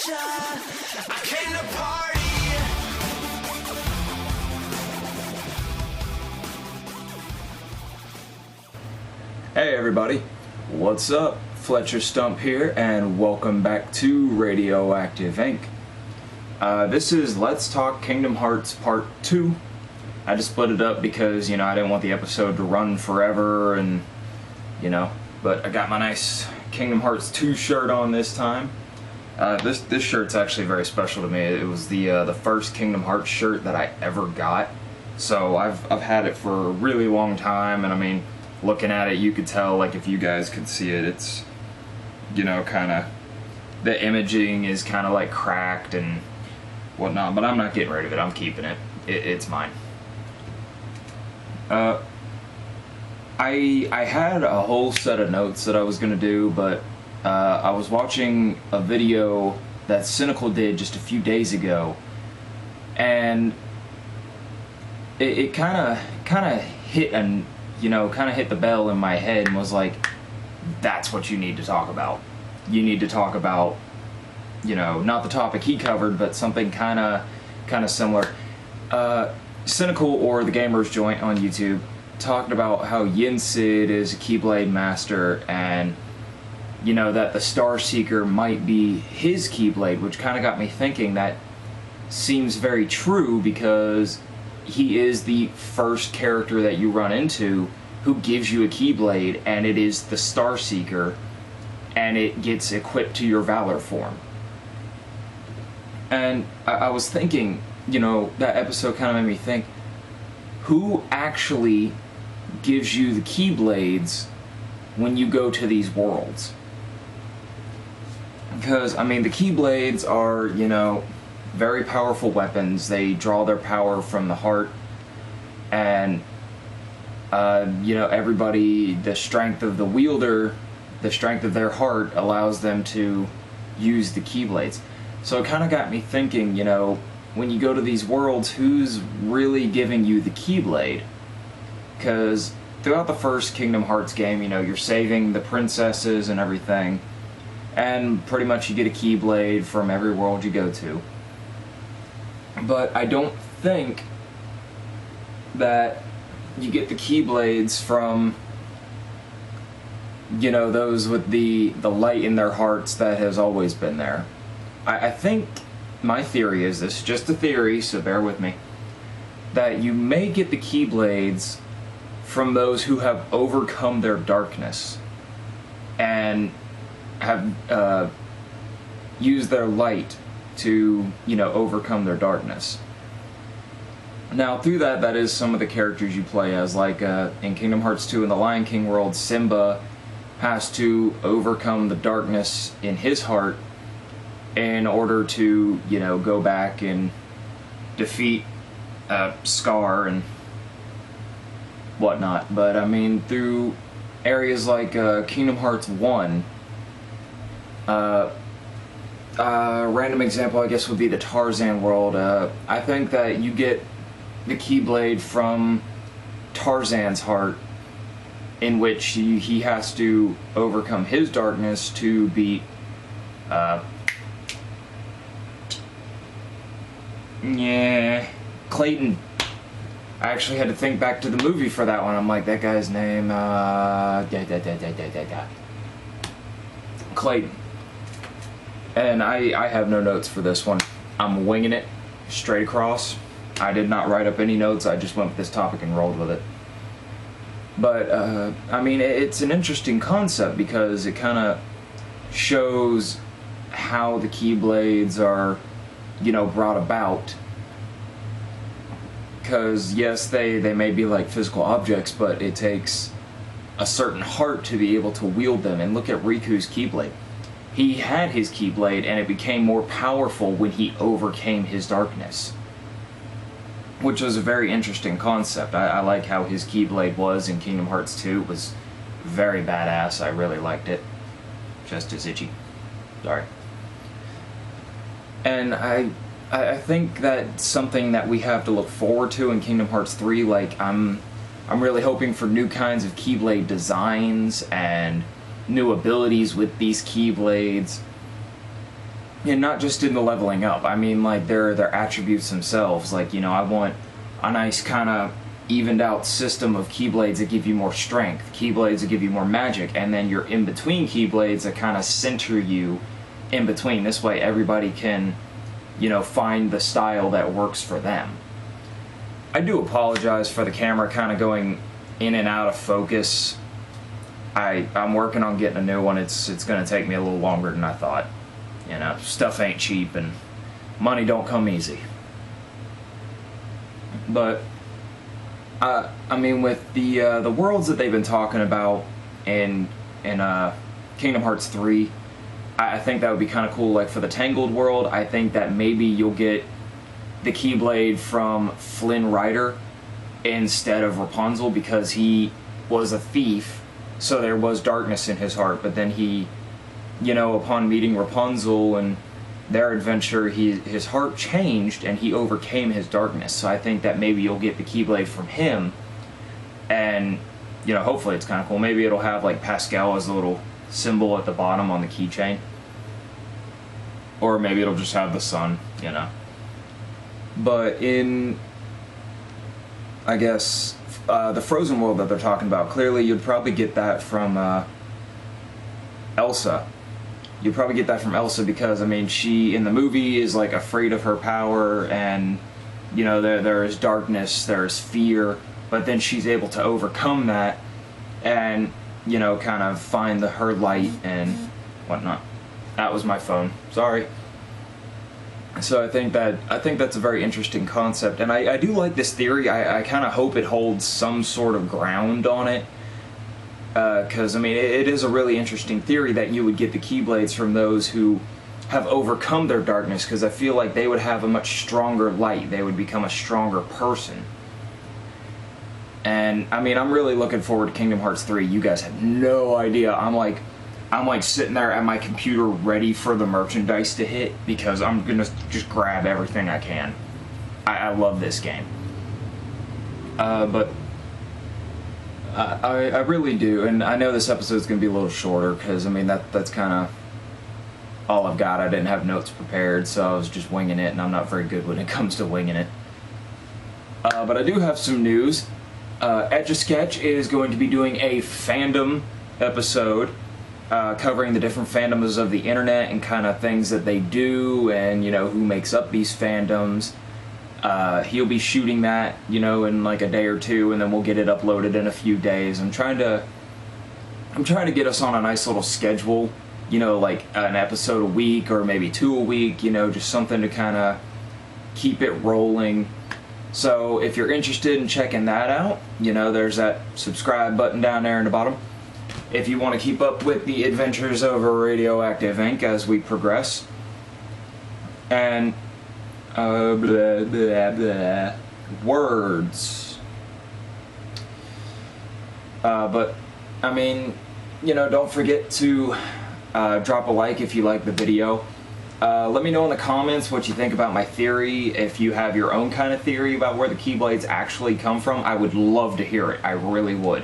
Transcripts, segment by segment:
ya. I came to party. Hey everybody, what's up? Fletcher Stump here, and welcome back to Radioactive Inc. This is Let's Talk Kingdom Hearts Part 2. I just split it up because, I didn't want the episode to run forever, and, but I got my nice Kingdom Hearts 2 shirt on this time. This shirt's actually very special to me. It was the first Kingdom Hearts shirt that I ever got, so I've had it for a really long time, and I mean, looking at it, you could tell, like, if you guys could see it, it's, kind of, the imaging is kind of, like, cracked and whatnot, but I'm not getting rid of it. I'm keeping it. It's mine. I had a whole set of notes that I was going to do, but I was watching a video that Cynical did just a few days ago, and it kind of hit and kind of hit the bell in my head and was like, that's what you need to talk about. You need to talk about, not the topic he covered, but something kind of similar. Cynical, or the Gamers Joint on YouTube, talked about how Yin Sid is a Keyblade master, and that the Star Seeker might be his Keyblade, which kind of got me thinking that seems very true, because he is the first character that you run into who gives you a Keyblade, and it is the Star Seeker, and it gets equipped to your Valor form. And I was thinking, that episode kind of made me think, who actually gives you the Keyblades when you go to these worlds? Because, I mean, the Keyblades are, very powerful weapons. They draw their power from the heart, and everybody, the strength of the wielder, the strength of their heart allows them to use the Keyblades. So it kind of got me thinking, when you go to these worlds, who's really giving you the Keyblade? Because throughout the first Kingdom Hearts game, you're saving the princesses and everything, and pretty much you get a Keyblade from every world you go to. But I don't think that you get the Keyblades from, those with the light in their hearts that has always been there. I think my theory is, this is just a theory, so bear with me, that you may get the Keyblades from those who have overcome their darkness and have used their light to, overcome their darkness. Now, through that is some of the characters you play as, like in Kingdom Hearts 2 in the Lion King world, Simba has to overcome the darkness in his heart in order to, go back and defeat Scar and whatnot. But, I mean, through areas like Kingdom Hearts 1, random example, I guess, would be the Tarzan world. I think that you get the Keyblade from Tarzan's heart, in which he has to overcome his darkness to beat Clayton. I actually had to think back to the movie for that one. I'm like, that guy's name, Clayton. And I have no notes for this one. I'm winging it straight across. I did not write up any notes. I just went with this topic and rolled with it. But, I mean, it's an interesting concept because it kind of shows how the Keyblades are, brought about. Because, yes, they may be like physical objects, but it takes a certain heart to be able to wield them. And look at Riku's Keyblade. He had his Keyblade, and it became more powerful when he overcame his darkness, which was a very interesting concept. I like how his Keyblade was in Kingdom Hearts 2. It was very badass. I really liked it. Just as itchy. Sorry. And I think that's something that we have to look forward to in Kingdom Hearts 3. Like, I'm really hoping for new kinds of Keyblade designs and new abilities with these Keyblades. and not just in the leveling up. I mean, like, their attributes themselves. Like, you know, I want a nice kind of evened out system of Keyblades that give you more strength, Keyblades that give you more magic, and then your in-between Keyblades that kind of center you in between. This way everybody can, you know, find the style that works for them. I do apologize for the camera kind of going in and out of focus. I'm working on getting a new one. It's going to take me a little longer than I thought. You know, stuff ain't cheap and money don't come easy. But I mean, with the worlds that they've been talking about in Kingdom Hearts 3, I think that would be kind of cool. Like for the Tangled world, I think that maybe you'll get the Keyblade from Flynn Rider instead of Rapunzel, because he was a thief, so there was darkness in his heart. But then he, you know, upon meeting Rapunzel and their adventure, his heart changed and he overcame his darkness. So I think that maybe you'll get the Keyblade from him, and, you know, hopefully it's kind of cool. Maybe it'll have like Pascal as a little symbol at the bottom on the keychain, or maybe it'll just have the sun, you know. But in, I guess, the Frozen world that they're talking about, clearly you'd probably get that from Elsa. You'd probably get that from Elsa because, I mean, she, in the movie, is, like, afraid of her power, and, you know, there is darkness, there is fear, but then she's able to overcome that and, you know, kind of find her light and whatnot. That was my phone. Sorry. So I think that's a very interesting concept, and I do like this theory. I kind of hope it holds some sort of ground on it. Because, I mean, it is a really interesting theory that you would get the Keyblades from those who have overcome their darkness, because I feel like they would have a much stronger light. They would become a stronger person. And, I mean, I'm really looking forward to Kingdom Hearts 3. You guys have no idea. I'm like sitting there at my computer ready for the merchandise to hit, because I'm going to just grab everything I can. I love this game. But I really do, and I know this episode's going to be a little shorter, because, I mean, that's kind of all I've got. I didn't have notes prepared, so I was just winging it, and I'm not very good when it comes to winging it. But I do have some news. Etch-a-Sketch is going to be doing a fandom episode, covering the different fandoms of the internet and kind of things that they do, and, you know, who makes up these fandoms. He'll be shooting that, you know, in like a day or two, and then we'll get it uploaded in a few days. I'm trying to get us on a nice little schedule, you know, like an episode a week or maybe 2 a week, you know, just something to kind of keep it rolling. So if you're interested in checking that out, you know, there's that subscribe button down there in the bottom. If you want to keep up with the adventures over Radioactive Inc. as we progress. And blah, blah, blah. Words. But, I mean, you know, don't forget to drop a like if you like the video. Let me know in the comments what you think about my theory. If you have your own kind of theory about where the Keyblades actually come from, I would love to hear it. I really would.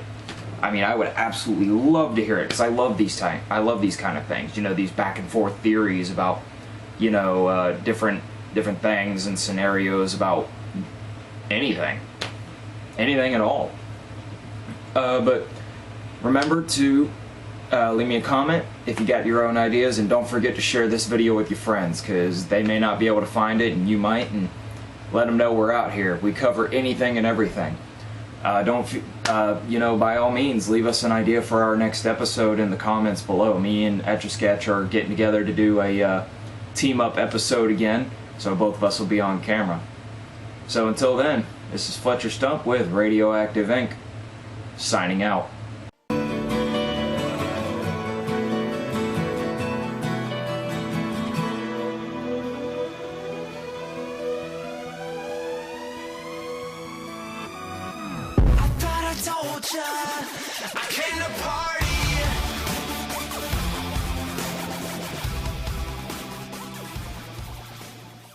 I mean, I would absolutely love to hear it, because I love these kind of things. You know, these back and forth theories about, you know, different things and scenarios about anything at all. But remember to leave me a comment if you got your own ideas, and don't forget to share this video with your friends, because they may not be able to find it and you might, and let them know we're out here. We cover anything and everything. You know, by all means, leave us an idea for our next episode in the comments below. Me and Etch-a-Sketch are getting together to do a team-up episode again, so both of us will be on camera. So until then, this is Fletcher Stump with Radioactive Inc. signing out. I told ya I came to party.